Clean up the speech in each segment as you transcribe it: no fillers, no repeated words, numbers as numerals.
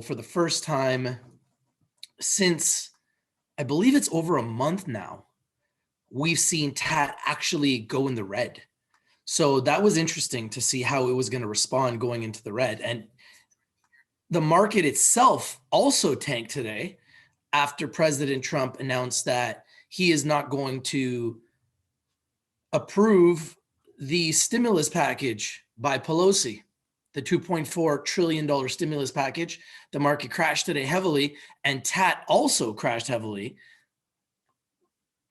for the first time since I believe it's over a month now, we've seen TAAT actually go in the red. So that was interesting to see how it was going to respond going into the red. And the market itself also tanked today after President Trump announced that he is not going to approve the stimulus package by Pelosi, the $2.4 trillion stimulus package. The market crashed today heavily, and TAAT also crashed heavily.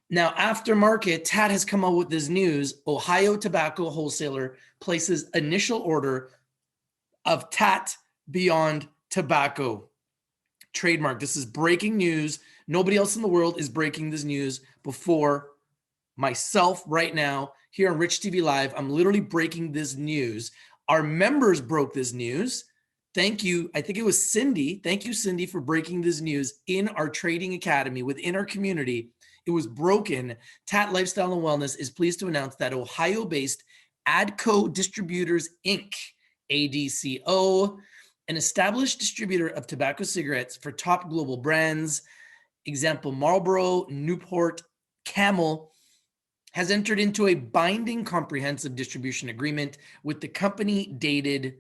Now, after market, TAAT has come out with this news. Ohio Tobacco Wholesaler places initial order of TAAT Beyond Tobacco trademark. This is breaking news. Nobody else in the world is breaking this news before myself right now here on Rich TV Live. I'm literally breaking this news. Our members broke this news. Thank you. I think it was Cindy. Thank you, Cindy, for breaking this news in our trading academy within our community. It was broken. TAAT Lifestyle and Wellness is pleased to announce that Ohio-based ADCO Distributors, Inc., ADCO, an established distributor of tobacco cigarettes for top global brands, example Marlboro, Newport, Camel, has entered into a binding comprehensive distribution agreement with the company dated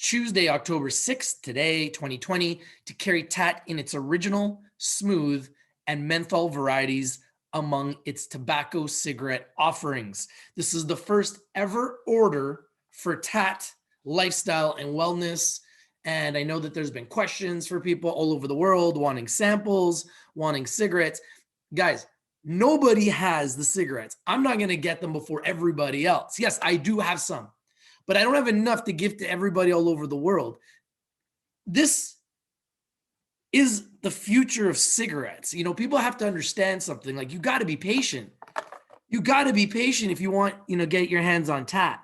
Tuesday, October 6th, today, 2020, to carry TAAT in its original, smooth, and menthol varieties among its tobacco cigarette offerings. This is the first ever order for TAAT Lifestyle and Wellness. And I know that there's been questions for people all over the world wanting samples, wanting cigarettes. Guys, nobody has the cigarettes. I'm not going to get them before everybody else. Yes, I do have some, but I don't have enough to give to everybody all over the world. This is the future of cigarettes. You know, people have to understand something. Like, you got to be patient. You got to be patient if you want, get your hands on TAAT.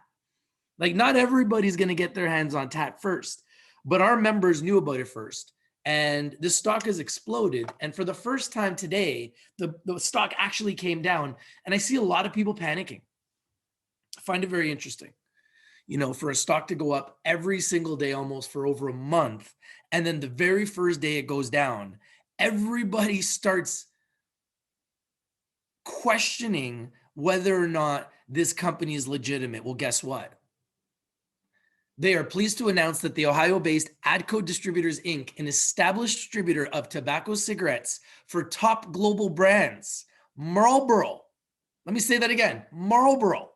Like, not everybody's going to get their hands on TAAT first, but our members knew about it first. And this stock has exploded. And for the first time today, the stock actually came down. And I see a lot of people panicking. I find it very interesting, for a stock to go up every single day almost for over a month. And then the very first day it goes down, everybody starts questioning whether or not this company is legitimate. Well, guess what? They are pleased to announce that the Ohio-based ADCO Distributors, Inc., an established distributor of tobacco cigarettes for top global brands, Marlboro, let me say that again, Marlboro,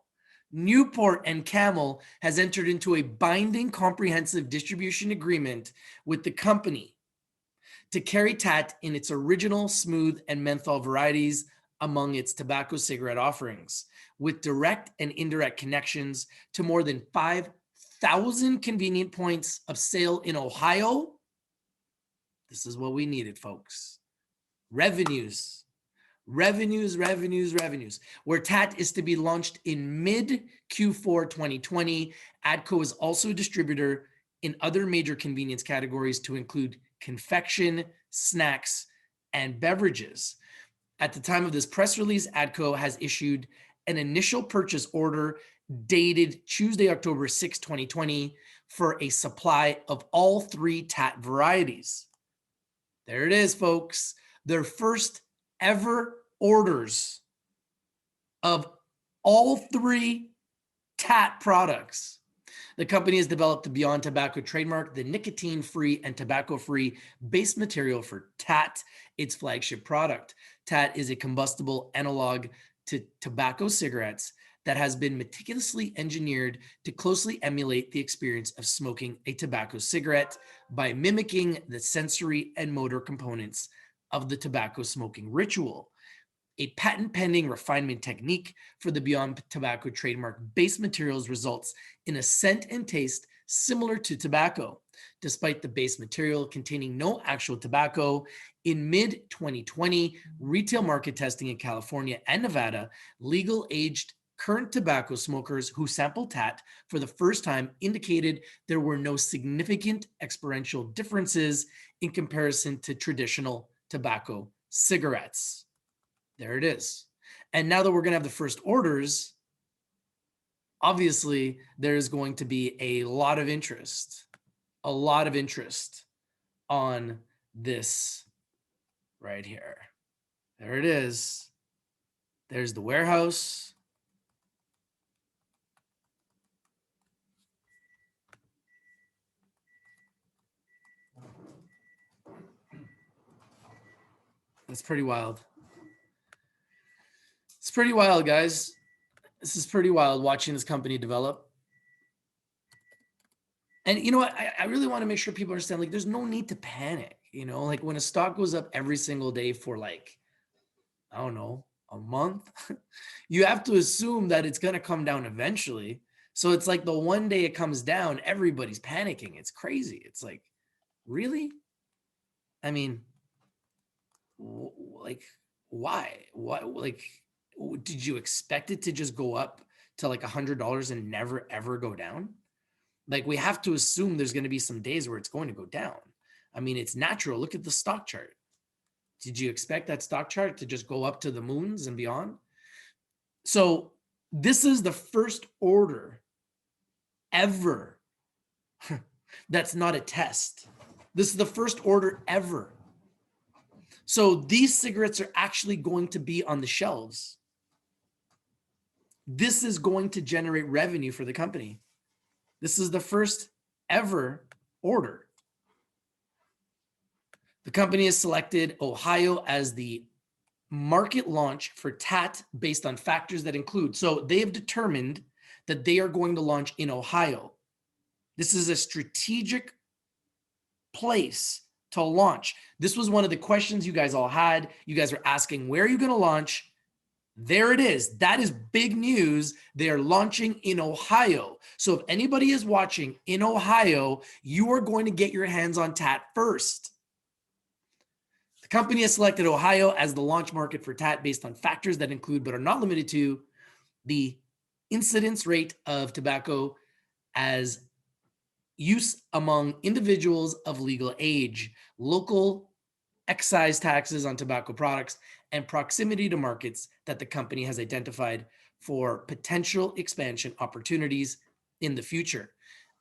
Newport, and Camel, has entered into a binding comprehensive distribution agreement with the company to carry TAAT in its original, smooth, and menthol varieties among its tobacco cigarette offerings, with direct and indirect connections to more than 5,000 convenient points of sale in Ohio. This is what we needed, folks. Revenues. Where TAAT is to be launched in mid Q4 2020. ADCO is also a distributor in other major convenience categories to include confection, snacks, and beverages. At the time of this press release, ADCO has issued an initial purchase order dated Tuesday, October 6, 2020, for a supply of all 3 TAAT varieties. There it is, folks. Their first ever orders of all 3 TAAT products. The company has developed the Beyond Tobacco trademark, the nicotine-free and tobacco-free base material for TAAT, its flagship product. TAAT is a combustible analog to tobacco cigarettes that has been meticulously engineered to closely emulate the experience of smoking a tobacco cigarette by mimicking the sensory and motor components of the tobacco smoking ritual. A patent-pending refinement technique for the Beyond Tobacco trademark base materials results in a scent and taste similar to tobacco. Despite the base material containing no actual tobacco, in mid-2020, retail market testing in California and Nevada, legal-aged current tobacco smokers who sampled TAAT for the first time indicated there were no significant experiential differences in comparison to traditional tobacco cigarettes. There it is. And now that we're going to have the first orders, obviously there's going to be a lot of interest on this right here. There it is. There's the warehouse. That's pretty wild. It's pretty wild, guys. This is pretty wild watching this company develop. And you know what? I really want to make sure people understand, like, there's no need to panic. You know, like when a stock goes up every single day for like, I don't know, a month, you have to assume that it's going to come down eventually. So it's like the one day it comes down, everybody's panicking. It's crazy. It's like, really? I mean, like, why? What? Like, did you expect it to just go up to like $100 and never ever go down? Like, we have to assume there's going to be some days where it's going to go down. I mean, it's natural. Look at the stock chart. Did you expect that stock chart to just go up to the moons and beyond? So this is the first order ever that's not a test. This is the first order ever. So these cigarettes are actually going to be on the shelves. This is going to generate revenue for the company. This is the first ever order. The company has selected Ohio as the market launch for TAAT based on factors that include. So they have determined that they are going to launch in Ohio. This is a strategic place to launch. This was one of the questions you guys all had. You guys were asking, where are you going to launch? There it is. That is big news. They are launching in Ohio. So if anybody is watching in Ohio, you are going to get your hands on TAAT first. The company has selected Ohio as the launch market for TAAT based on factors that include, but are not limited to, the incidence rate of tobacco as use among individuals of legal age, local excise taxes on tobacco products, and proximity to markets that the company has identified for potential expansion opportunities in the future.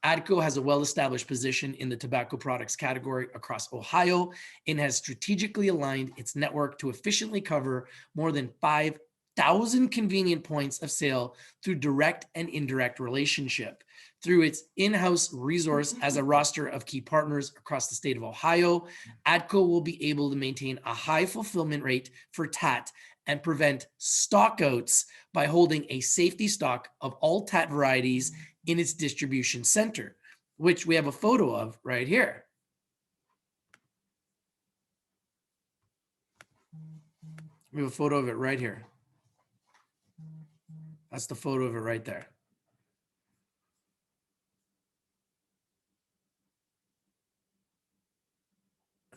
ADCO has a well-established position in the tobacco products category across Ohio and has strategically aligned its network to efficiently cover more than 5,000 convenient points of sale through direct and indirect relationship. Through its in-house resource as a roster of key partners across the state of Ohio, ADCO will be able to maintain a high fulfillment rate for TAAT and prevent stockouts by holding a safety stock of all TAAT varieties in its distribution center, which we have a photo of right here. We have a photo of it right here. That's the photo of it right there.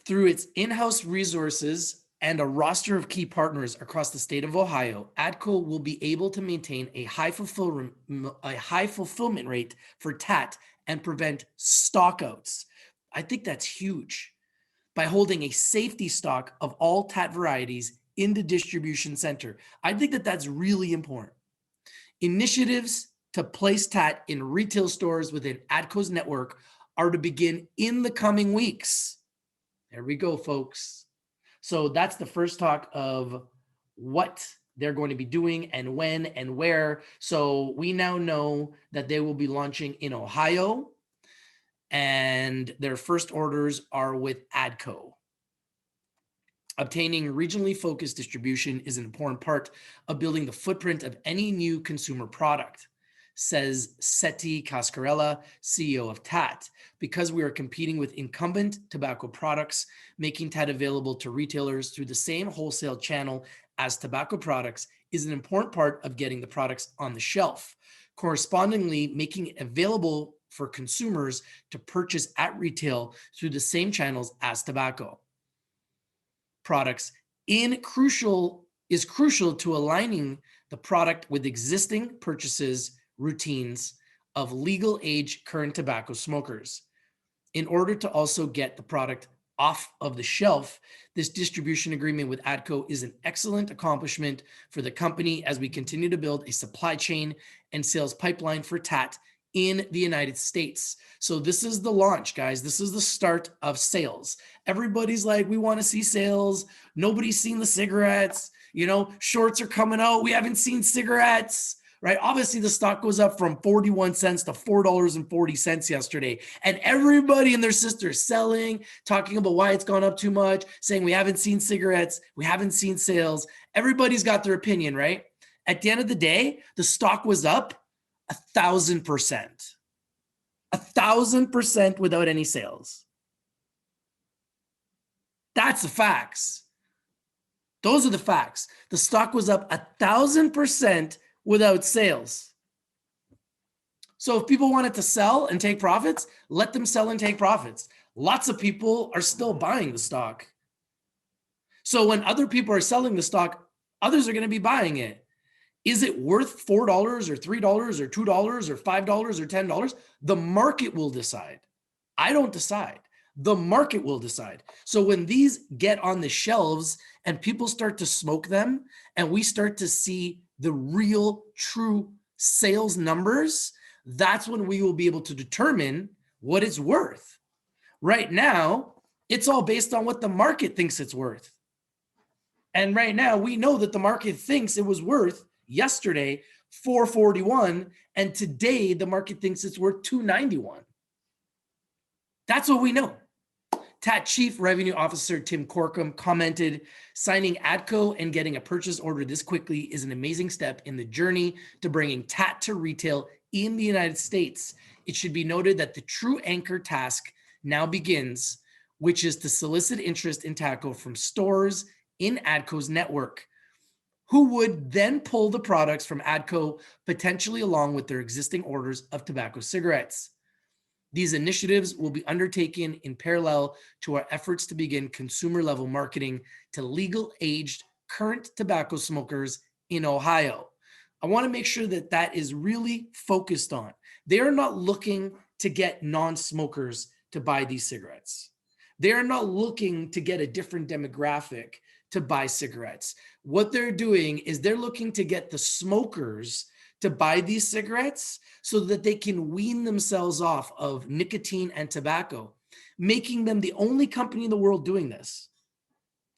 Through its in-house resources and a roster of key partners across the state of Ohio, ADCO will be able to maintain a high fulfillment rate for TAAT and prevent stockouts. I think that's huge. By holding a safety stock of all TAAT varieties in the distribution center. I think that that's really important. Initiatives to place TAAT in retail stores within ADCO's network are to begin in the coming weeks. There we go, folks. So that's the first talk of what they're going to be doing and when and where. So we now know that they will be launching in Ohio and their first orders are with ADCO. Obtaining regionally focused distribution is an important part of building the footprint of any new consumer product, says Seti Cascarella, CEO of TAAT. Because we are competing with incumbent tobacco products, making TAAT available to retailers through the same wholesale channel as tobacco products is an important part of getting the products on the shelf. Correspondingly, making it available for consumers to purchase at retail through the same channels as tobacco products is crucial to aligning the product with existing purchases routines of legal age current tobacco smokers. In order to also get the product off of the shelf, this distribution agreement with ADCO is an excellent accomplishment for the company as we continue to build a supply chain and sales pipeline for TAAT in the United States. So this is the launch, guys. This is the start of sales. Everybody's like, we want to see sales. Nobody's seen the cigarettes. You know, shorts are coming out. We haven't seen cigarettes, right? Obviously, the stock goes up from 41 cents to $4.40 yesterday. And everybody and their sister selling, talking about why it's gone up too much, saying we haven't seen cigarettes. We haven't seen sales. Everybody's got their opinion, right? At the end of the day, the stock was up 1,000%. 1,000% without any sales. That's the facts. Those are the facts. The stock was up 1,000% without sales. So if people wanted to sell and take profits, let them sell and take profits. Lots of people are still buying the stock. So when other people are selling the stock, others are going to be buying it. Is it worth $4 or $3 or $2 or $5 or $10? The market will decide. I don't decide. The market will decide. So when these get on the shelves and people start to smoke them and we start to see the real, true sales numbers, that's when we will be able to determine what it's worth. Right now, it's all based on what the market thinks it's worth. And right now, we know that the market thinks it was worth yesterday $4.41, and today the market thinks it's worth $2.91. That's what we know. TAAT Chief Revenue Officer Tim Corkum commented, signing ADCO and getting a purchase order this quickly is an amazing step in the journey to bringing TAAT to retail in the United States. It should be noted that the true anchor task now begins, which is to solicit interest in tobacco from stores in ADCO's network, who would then pull the products from ADCO, potentially along with their existing orders of tobacco cigarettes. These initiatives will be undertaken in parallel to our efforts to begin consumer-level marketing to legal-aged current tobacco smokers in Ohio. I want to make sure that that is really focused on. They are not looking to get non-smokers to buy these cigarettes. They are not looking to get a different demographic to buy cigarettes. What they're doing is they're looking to get the smokers to buy these cigarettes so that they can wean themselves off of nicotine and tobacco, making them the only company in the world doing this.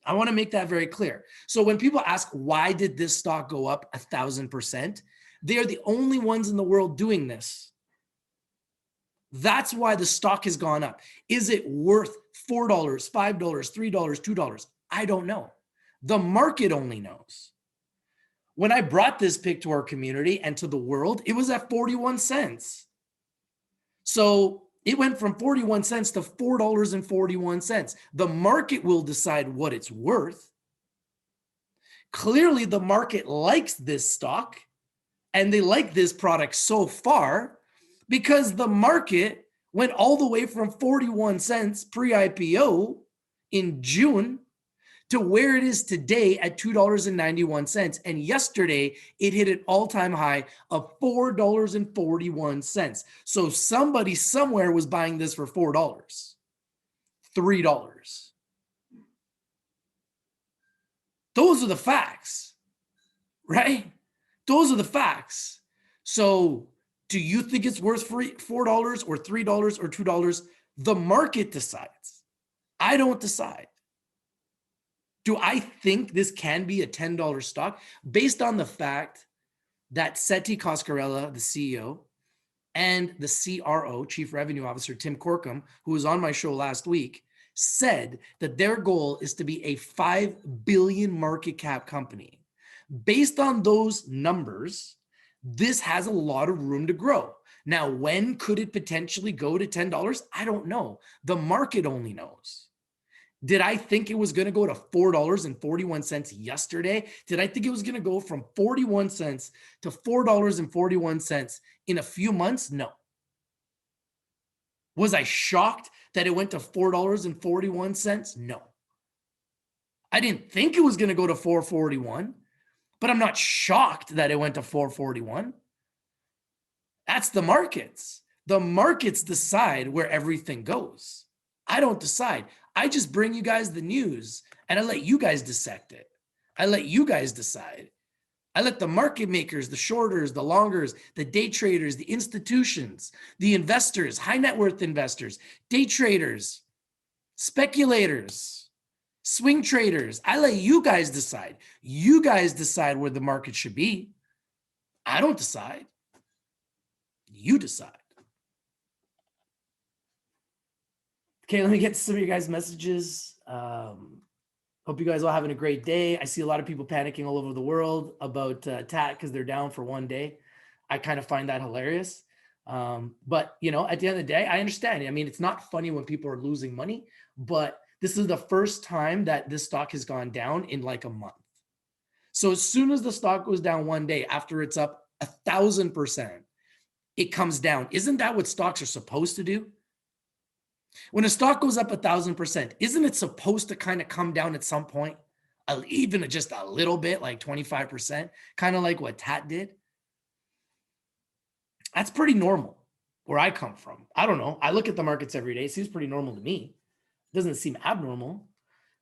I want to make that very clear. So when people ask, why did this stock go up 1,000%? They are the only ones in the world doing this. That's why the stock has gone up. Is it worth $4, $5, $3, $2? I don't know. The market only knows. When I brought this pick to our community and to the world, it was at 41 cents. So it went from 41 cents to $4.41. The market will decide what it's worth. Clearly, the market likes this stock and they like this product so far because the market went all the way from 41 cents pre-IPO in June to where it is today at $2.91. And yesterday, it hit an all-time high of $4.41. So somebody somewhere was buying this for $4, $3. Those are the facts, right? Those are the facts. So do you think it's worth $4 or $3 or $2? The market decides. I don't decide. Do I think this can be a $10 stock based on the fact that Seti Coscarella, the CEO, and the CRO, Chief Revenue Officer Tim Corkum, who was on my show last week, said that their goal is to be a $5 billion market cap company. Based on those numbers, this has a lot of room to grow. Now, when could it potentially go to $10? I don't know. The market only knows. Did I think it was going to go to $4.41 yesterday? Did I think it was going to go from 41 cents to $4.41 in a few months? No. Was I shocked that it went to $4.41? No. I didn't think it was going to go to $4.41, but I'm not shocked that it went to $4.41. That's the markets. The markets decide where everything goes. I don't decide. I just bring you guys the news and I let you guys dissect it. I let you guys decide. I let the market makers, the shorters, the longers, the day traders, the institutions, the investors, high net worth investors, day traders, speculators, swing traders. I let you guys decide. You guys decide where the market should be. I don't decide. You decide. Okay, let me get to some of your guys' messages. Hope you guys all having a great day. I see a lot of people panicking all over the world about TAAT because they're down for one day. I kind of find that hilarious. But, you know, at the end of the day, I understand. I mean, it's not funny when people are losing money, but this is the first time that this stock has gone down in like a month. So as soon as the stock goes down one day after it's up 1,000%, it comes down. Isn't that what stocks are supposed to do? When a stock goes up 1,000%, isn't it supposed to kind of come down at some point? Even just a little bit, like 25%, kind of like what TAAT did. That's pretty normal where I come from. I don't know. I look at the markets every day. It seems pretty normal to me. It doesn't seem abnormal.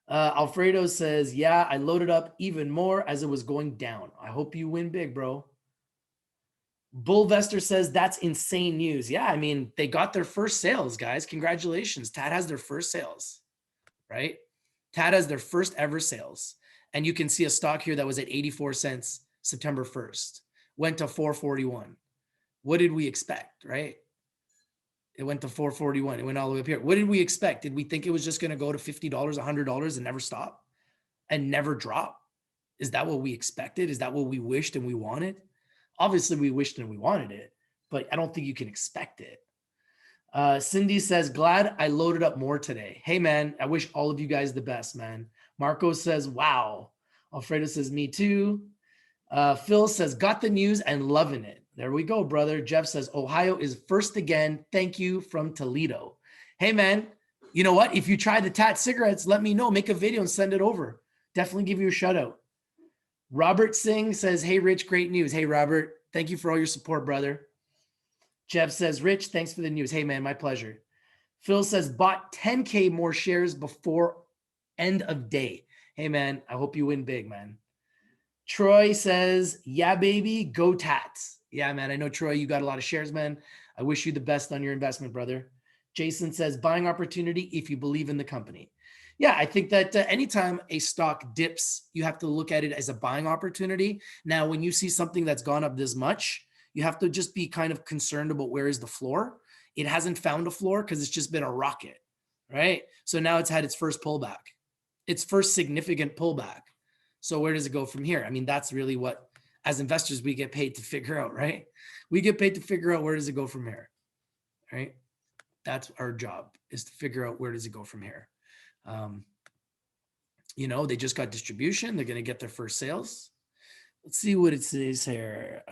Alfredo says, yeah, I loaded up even more as it was going down. I hope you win big, bro. Bullvester says that's insane news. Yeah, I mean, they got their first sales, guys. Congratulations. TAAT has their first sales, right? TAAT has their first ever sales. And you can see a stock here that was at 84 cents September 1st. Went to 441. What did we expect, right? It went to 441. It went all the way up here. What did we expect? Did we think it was just going to go to $50, $100 and never stop and never drop? Is that what we expected? Is that what we wished and we wanted? Obviously, we wished and we wanted it, but I don't think you can expect it. Cindy says, glad I loaded up more today. Hey, man, I wish all of you guys the best, man. Marco says, wow. Alfredo says, me too. Phil says, got the news and loving it. There we go, brother. Jeff says, Ohio is first again. Thank you from Toledo. Hey, man, you know what? If you try the TAAT cigarettes, let me know. Make a video and send it over. Definitely give you a shout out. Robert Singh says, hey, Rich, great news. Hey, Robert, thank you for all your support, brother. Jeff says, Rich, thanks for the news. Hey, man, my pleasure. Phil says, bought 10K more shares before end of day. Hey, man, I hope you win big, man. Troy says, yeah, baby, go Tats. Yeah, man, I know, Troy, you got a lot of shares, man. I wish you the best on your investment, brother. Jason says, buying opportunity if you believe in the company. Yeah, I think that anytime a stock dips, you have to look at it as a buying opportunity. Now, when you see something that's gone up this much, you have to just be kind of concerned about where is the floor. It hasn't found a floor because it's just been a rocket, right? So now it's had its first pullback, its first significant pullback. So where does it go from here? I mean, that's really what, as investors, we get paid to figure out, right? We get paid to figure out where does it go from here, right? That's our job, is to figure out where does it go from here. You know, they just got distribution. They're going to get their first sales. Let's see what it says here.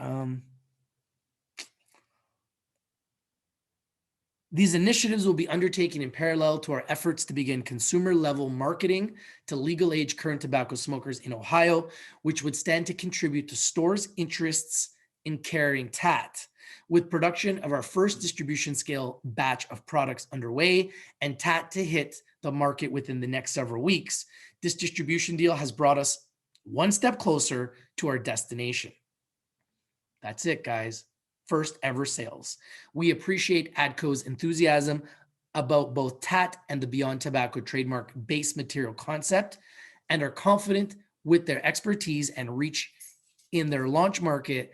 These initiatives will be undertaken in parallel to our efforts to begin consumer-level marketing to legal-age current tobacco smokers in Ohio, which would stand to contribute to stores' interests in carrying TAAT. With production of our first distribution scale batch of products underway and TAAT to hit the market within the next several weeks, this distribution deal has brought us one step closer to our destination. That's it, guys. First ever sales. We appreciate ADCO's enthusiasm about both TAAT and the Beyond Tobacco trademark base material concept, and are confident with their expertise and reach in their launch market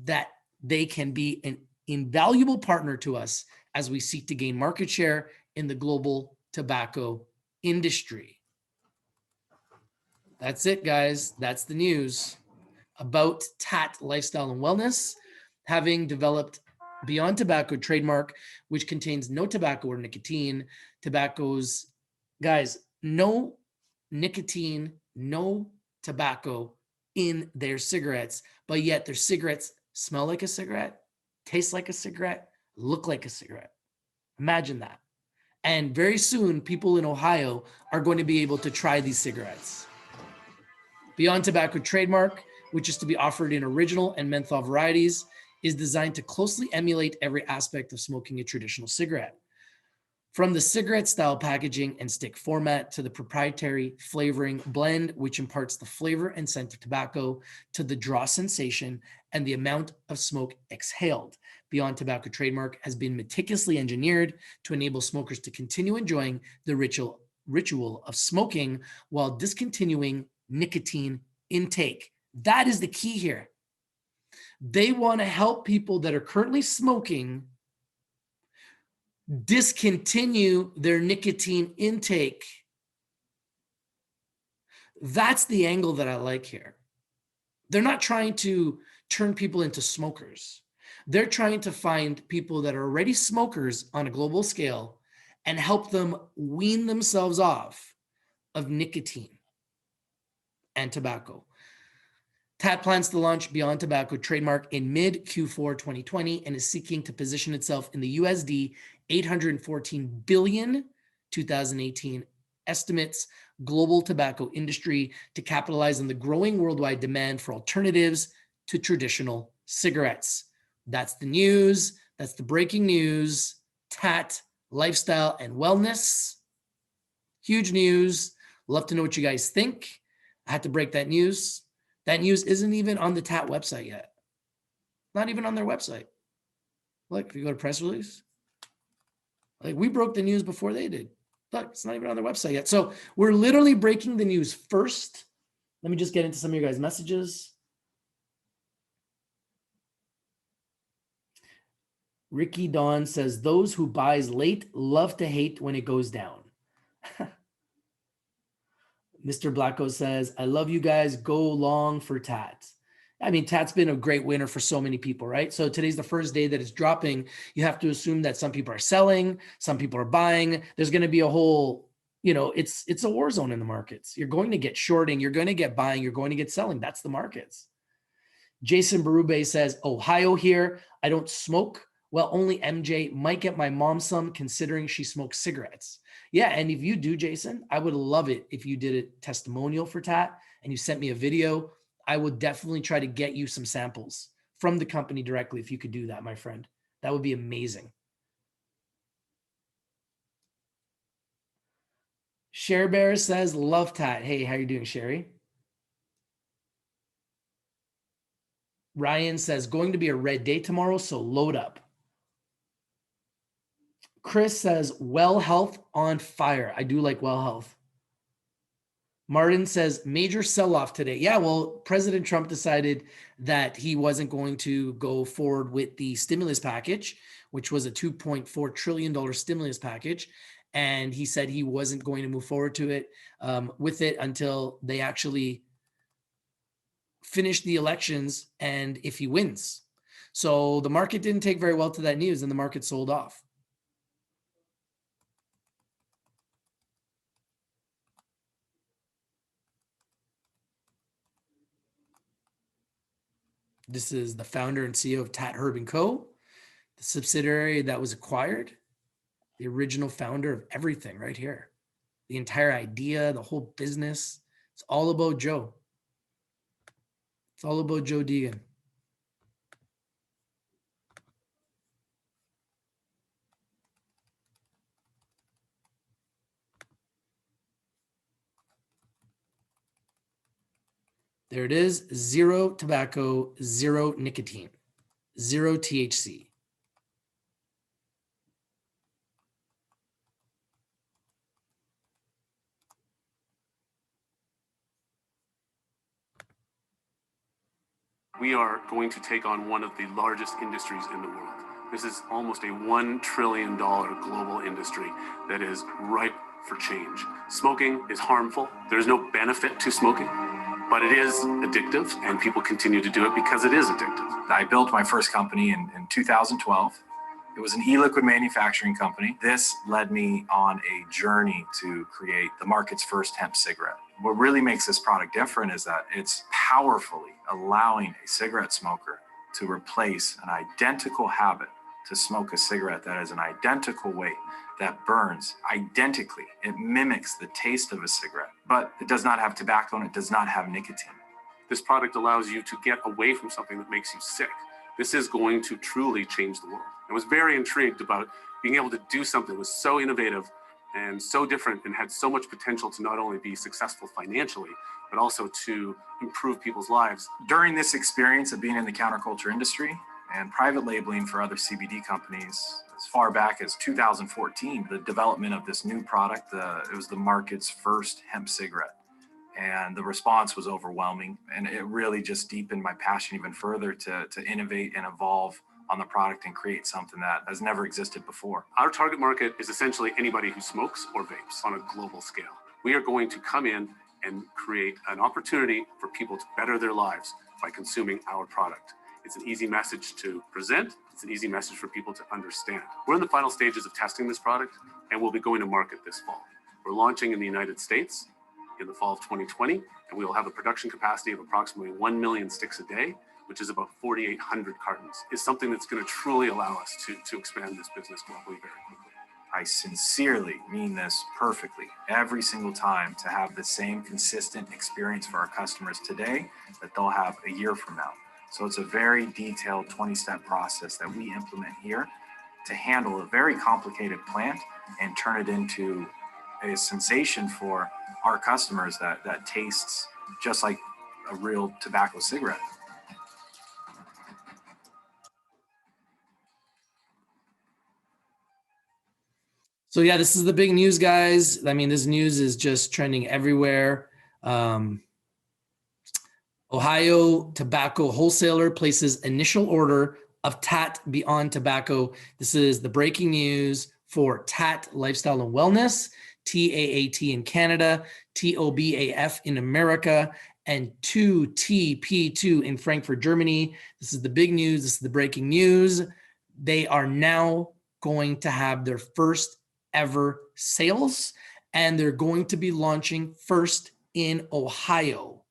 that they can be an invaluable partner to us as we seek to gain market share in the global tobacco industry. That's it, guys. That's the news about TAAT Lifestyle and Wellness, having developed Beyond Tobacco trademark, which contains no tobacco or nicotine. Tobaccos, guys, no nicotine, no tobacco in their cigarettes, but yet their cigarettes smell like a cigarette, taste like a cigarette, look like a cigarette. Imagine that. And very soon, people in Ohio are going to be able to try these cigarettes. Beyond Tobacco trademark, which is to be offered in original and menthol varieties, is designed to closely emulate every aspect of smoking a traditional cigarette. From the cigarette style packaging and stick format to the proprietary flavoring blend, which imparts the flavor and scent of tobacco, to the draw sensation and the amount of smoke exhaled. Beyond Tobacco trademark has been meticulously engineered to enable smokers to continue enjoying the ritual of smoking while discontinuing nicotine intake. That is the key here. They want to help people that are currently smoking discontinue their nicotine intake. That's the angle that I like here. They're not trying to turn people into smokers. They're trying to find people that are already smokers on a global scale and help them wean themselves off of nicotine and tobacco. TAAT plans to launch Beyond Tobacco trademark in mid Q4 2020 and is seeking to position itself in the USD 814 billion 2018 estimates global tobacco industry to capitalize on the growing worldwide demand for alternatives to traditional cigarettes. That's the news. That's the breaking news. TAAT Lifestyle and Wellness. Huge news. Love to know what you guys think. I had to break that news. That news isn't even on the TAAT website yet. Not even on their website. Look, if you go to press release, like we broke the news before they did. Look, it's not even on their website yet. So we're literally breaking the news first. Let me just get into some of your guys' messages. Ricky Dawn says, those who buys late love to hate when it goes down. Mr. Blacko says, I love you guys. Go long for TAAT. I mean, TAAT's been a great winner for so many people, right? So today's the first day that it's dropping. You have to assume that some people are selling, some people are buying. There's going to be a whole, it's a war zone in the markets. You're going to get shorting. You're going to get buying. You're going to get selling. That's the markets. Jason Berube says, Ohio here. I don't smoke. Well, only MJ might get my mom some considering she smokes cigarettes. Yeah, and if you do, Jason, I would love it if you did a testimonial for TAAT and you sent me a video. I would definitely try to get you some samples from the company directly if you could do that, my friend. That would be amazing. Cher Bear says, love TAAT. Hey, how you doing, Sherry? Ryan says, going to be a red day tomorrow, so load up. Chris says, Well Health on fire. I do like Well Health. Martin says, major sell-off today. Yeah, well, President Trump decided that he wasn't going to go forward with the stimulus package, which was a $2.4 trillion stimulus package. And he said he wasn't going to move forward with it until they actually finish the elections and if he wins. So the market didn't take very well to that news and the market sold off. This is the founder and CEO of TAAT Herb & Co., the subsidiary that was acquired, the original founder of everything right here. The entire idea, the whole business, it's all about Joe. It's all about Joe Deegan. There it is, zero tobacco, zero nicotine, zero THC. We are going to take on one of the largest industries in the world. This is almost a $1 trillion global industry that is ripe for change. Smoking is harmful. There's no benefit to smoking, but it is addictive, and people continue to do it because it is addictive. I built my first company in 2012. It was an e-liquid manufacturing company. This led me on a journey to create the market's first hemp cigarette. What really makes this product different is that it's powerfully allowing a cigarette smoker to replace an identical habit to smoke a cigarette that is an identical way, that burns identically. It mimics the taste of a cigarette, but it does not have tobacco and it does not have nicotine. This product allows you to get away from something that makes you sick. This is going to truly change the world. I was very intrigued about being able to do something that was so innovative and so different and had so much potential to not only be successful financially, but also to improve people's lives. During this experience of being in the counterculture industry and private labeling for other CBD companies, as far back as 2014, the development of this new product, it was the market's first hemp cigarette. And the response was overwhelming. And it really just deepened my passion even further to innovate and evolve on the product and create something that has never existed before. Our target market is essentially anybody who smokes or vapes on a global scale. We are going to come in and create an opportunity for people to better their lives by consuming our product. It's an easy message to present. It's an easy message for people to understand. We're in the final stages of testing this product, and we'll be going to market this fall. We're launching in the United States in the fall of 2020, and we will have a production capacity of approximately 1 million sticks a day, which is about 4,800 cartons. It's something that's going to truly allow us to expand this business globally very quickly. I sincerely mean this perfectly every single time, to have the same consistent experience for our customers today that they'll have a year from now. So it's a very detailed 20-step process that we implement here to handle a very complicated plant and turn it into a sensation for our customers that tastes just like a real tobacco cigarette. So yeah, this is the big news, guys. I mean, this news is just trending everywhere. Ohio Tobacco Wholesaler places initial order of TAAT Beyond Tobacco. This is the breaking news for TAAT Lifestyle and Wellness, TAAT in Canada, TOBAF in America, and 2TP2 in Frankfurt, Germany. This is the big news. This is the breaking news. They are now going to have their first ever sales, and they're going to be launching first in Ohio.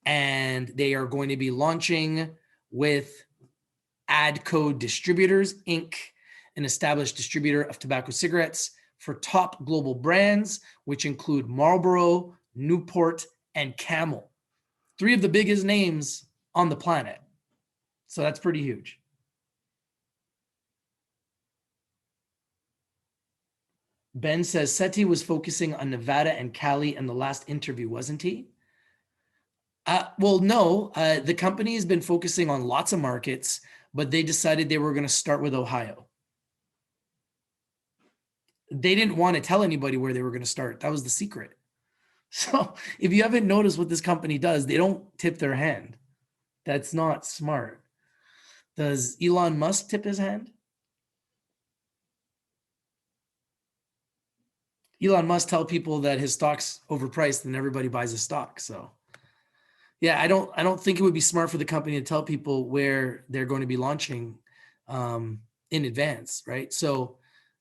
And they are going to be launching with ADCO Distributors, Inc., an established distributor of tobacco cigarettes for top global brands, which include Marlboro, Newport, and Camel. 3 of the biggest names on the planet. So that's pretty huge. Ben says Seti was focusing on Nevada and Cali in the last interview, wasn't he? Well, no, the company has been focusing on lots of markets, but they decided they were going to start with Ohio. They didn't want to tell anybody where they were going to start. That was the secret. So if you haven't noticed what this company does, they don't tip their hand. That's not smart. Does Elon Musk tip his hand? Elon Musk tell people that his stock's overpriced and everybody buys his stock. So yeah, I don't think it would be smart for the company to tell people where they're going to be launching in advance, right? So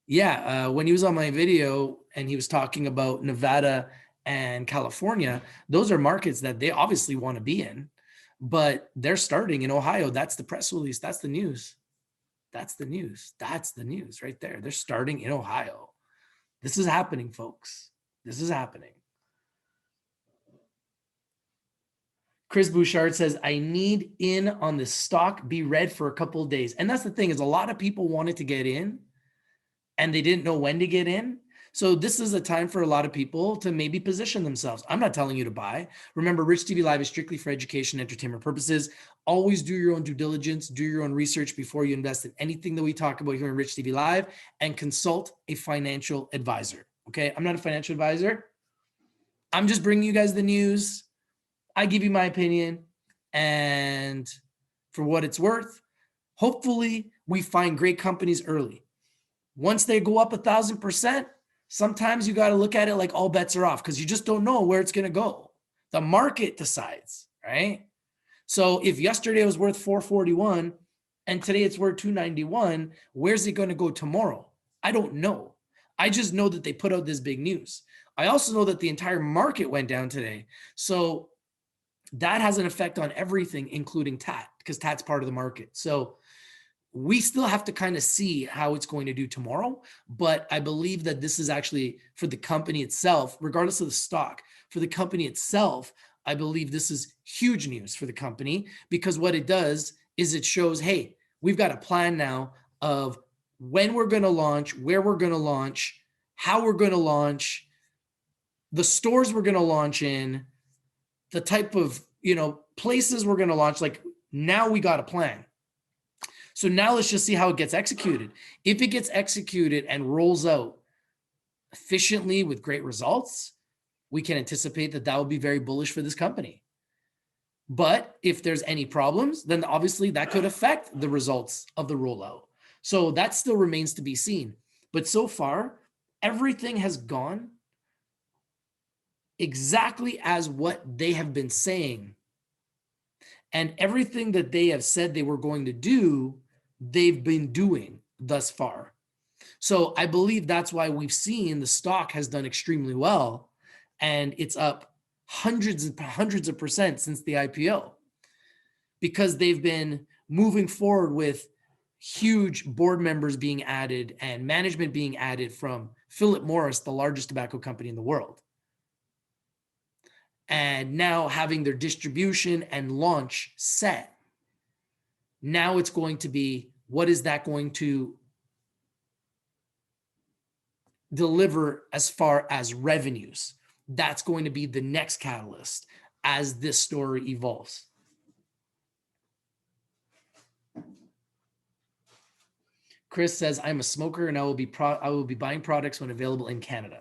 yeah, when he was on my video and he was talking about Nevada and California, those are markets that they obviously want to be in, but they're starting in Ohio. That's the press release. That's the news. That's the news. That's the news right there. They're starting in Ohio. This is happening, folks. This is happening. Chris Bouchard says, I need in on the stock, be red for a couple of days. And that's the thing, is a lot of people wanted to get in and they didn't know when to get in. So this is a time for a lot of people to maybe position themselves. I'm not telling you to buy. Remember, Rich TV Live is strictly for education, entertainment purposes. Always do your own due diligence, do your own research before you invest in anything that we talk about here on Rich TV Live, and consult a financial advisor. Okay, I'm not a financial advisor. I'm just bringing you guys the news. I give you my opinion, and for what it's worth, hopefully we find great companies early. Once they go up 1,000%, sometimes you got to look at it like all bets are off, because you just don't know where it's going to go. The market decides, right? So if yesterday it was worth 441 and today it's worth 291, where's it going to go tomorrow? I don't know. I just know that they put out this big news. I also know that the entire market went down today. So that has an effect on everything, including TAAT, because TAAT's part of the market. So we still have to kind of see how it's going to do tomorrow. But I believe that this is actually for the company itself, regardless of the stock, for the company itself, I believe this is huge news for the company, because what it does is it shows, hey, we've got a plan now of when we're going to launch, where we're going to launch, how we're going to launch, the stores we're going to launch in, the type of, places we're going to launch. Like, now we got a plan. So now let's just see how it gets executed. If it gets executed and rolls out efficiently with great results, we can anticipate that will be very bullish for this company. But if there's any problems, then obviously that could affect the results of the rollout. So that still remains to be seen. But so far, everything has gone exactly as what they have been saying. And everything that they have said they were going to do, they've been doing thus far. So I believe that's why we've seen the stock has done extremely well, and it's up hundreds and hundreds of percent since the IPO, because they've been moving forward with huge board members being added and management being added from Philip Morris, the largest tobacco company in the world. And now having their distribution and launch set. Now it's going to be, what is that going to deliver as far as revenues? That's going to be the next catalyst as this story evolves. Chris says, I'm a smoker and I will be buying products when available in Canada.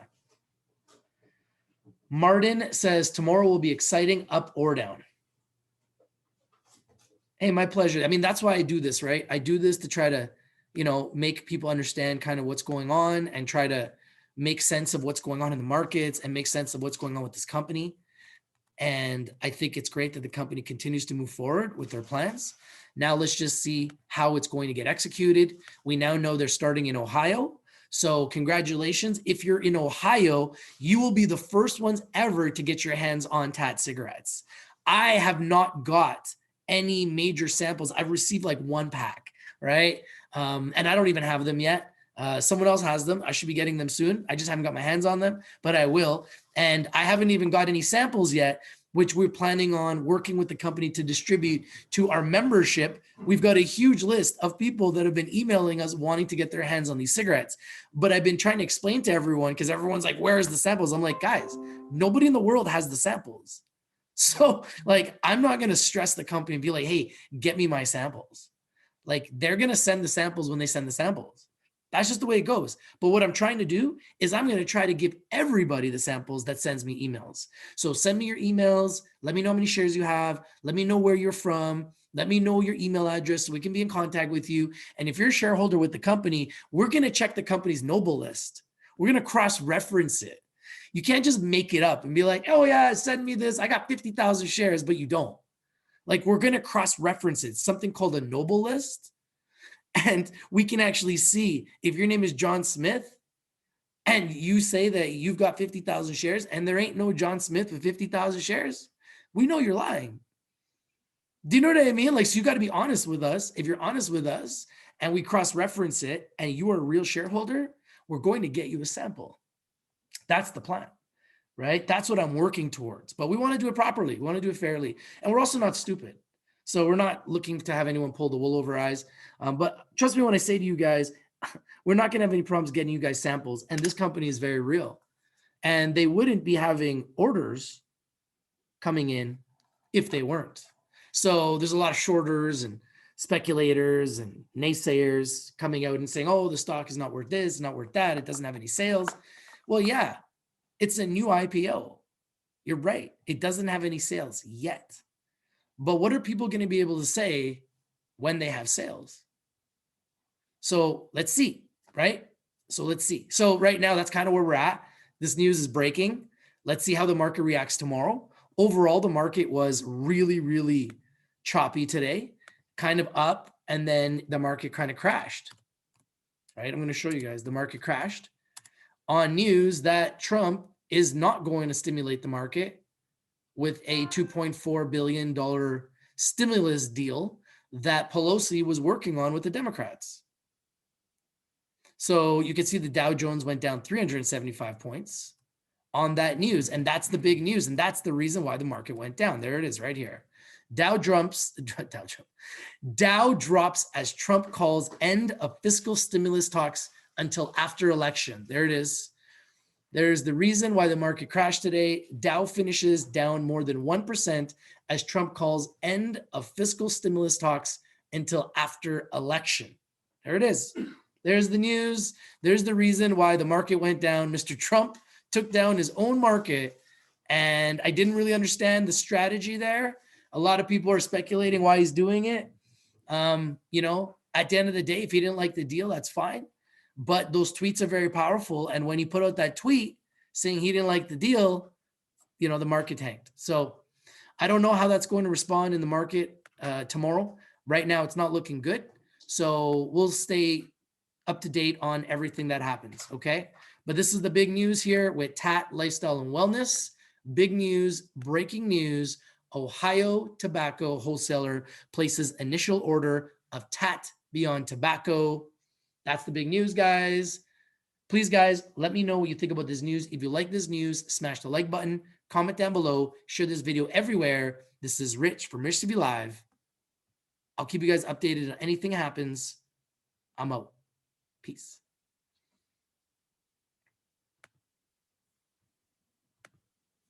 Martin says, tomorrow will be exciting, up or down. Hey, my pleasure. I mean, that's why I do this, right? I do this to try to, make people understand kind of what's going on and try to make sense of what's going on in the markets and make sense of what's going on with this company. And I think it's great that the company continues to move forward with their plans. Now let's just see how it's going to get executed. We now know they're starting in Ohio. So congratulations. If you're in Ohio, you will be the first ones ever to get your hands on TAAT cigarettes. I have not got any major samples. I've received like one pack, right? And I don't even have them yet. Someone else has them. I should be getting them soon. I just haven't got my hands on them, but I will. And I haven't even got any samples yet, which we're planning on working with the company to distribute to our membership. We've got a huge list of people that have been emailing us wanting to get their hands on these cigarettes. But I've been trying to explain to everyone, because everyone's like, where's the samples? I'm like, guys, nobody in the world has the samples. So like, I'm not going to stress the company and be like, hey, get me my samples. Like, they're going to send the samples when they send the samples. That's just the way it goes. But what I'm trying to do is I'm going to try to give everybody the samples that sends me emails. So send me your emails. Let me know how many shares you have. Let me know where you're from. Let me know your email address so we can be in contact with you. And if you're a shareholder with the company, we're going to check the company's Noble list. We're going to cross-reference it. You can't just make it up and be like, oh yeah, send me this. I got 50,000 shares, but you don't. Like, we're going to cross-reference it. Something called a Noble list. And we can actually see if your name is John Smith and you say that you've got 50,000 shares and there ain't no John Smith with 50,000 shares, we know you're lying. Do you know what I mean? Like, so you got to be honest with us. If you're honest with us and we cross-reference it and you are a real shareholder, we're going to get you a sample. That's the plan, right? That's what I'm working towards. But we want to do it properly. We want to do it fairly. And we're also not stupid. So we're not looking to have anyone pull the wool over our eyes. But trust me when I say to you guys, we're not going to have any problems getting you guys samples. And this company is very real. And they wouldn't be having orders coming in if they weren't. So there's a lot of shorters and speculators and naysayers coming out and saying, oh, the stock is not worth this, not worth that. It doesn't have any sales. Well, yeah, it's a new IPO. You're right. It doesn't have any sales yet. But what are people going to be able to say when they have sales? So let's see, right? So let's see. So right now, that's kind of where we're at. This news is breaking. Let's see how the market reacts tomorrow. Overall, the market was really, really choppy today, kind of up, and then the market kind of crashed, right? I'm going to show you guys. The market crashed on news that Trump is not going to stimulate the market with a $2.4 billion stimulus deal that Pelosi was working on with the Democrats. So you can see the Dow Jones went down 375 points on that news. And that's the big news. And that's the reason why the market went down. There it is right here. Dow drops as Trump calls end of fiscal stimulus talks until after election. There it is. There's the reason why the market crashed today. Dow finishes down more than 1% as Trump calls end of fiscal stimulus talks until after election. There it is. There's the news. There's the reason why the market went down. Mr. Trump took down his own market, and I didn't really understand the strategy there. A lot of people are speculating why he's doing it. You know, at the end of the day, if he didn't like the deal, that's fine. But those tweets are very powerful. And when he put out that tweet saying he didn't like the deal, you know, the market tanked. So I don't know how that's going to respond in the market tomorrow. Right now, it's not looking good. So we'll stay up to date on everything that happens. Okay. But this is the big news here with TAAT Lifestyle and Wellness. Big news, breaking news. Ohio Tobacco Wholesaler places initial order of TAAT Beyond Tobacco. That's the big news, guys. Please, guys, let me know what you think about this news. If you like this news, smash the like button, comment down below, share this video everywhere. This is Rich from Rich TV Live. I'll keep you guys updated on anything happens. I'm out. Peace.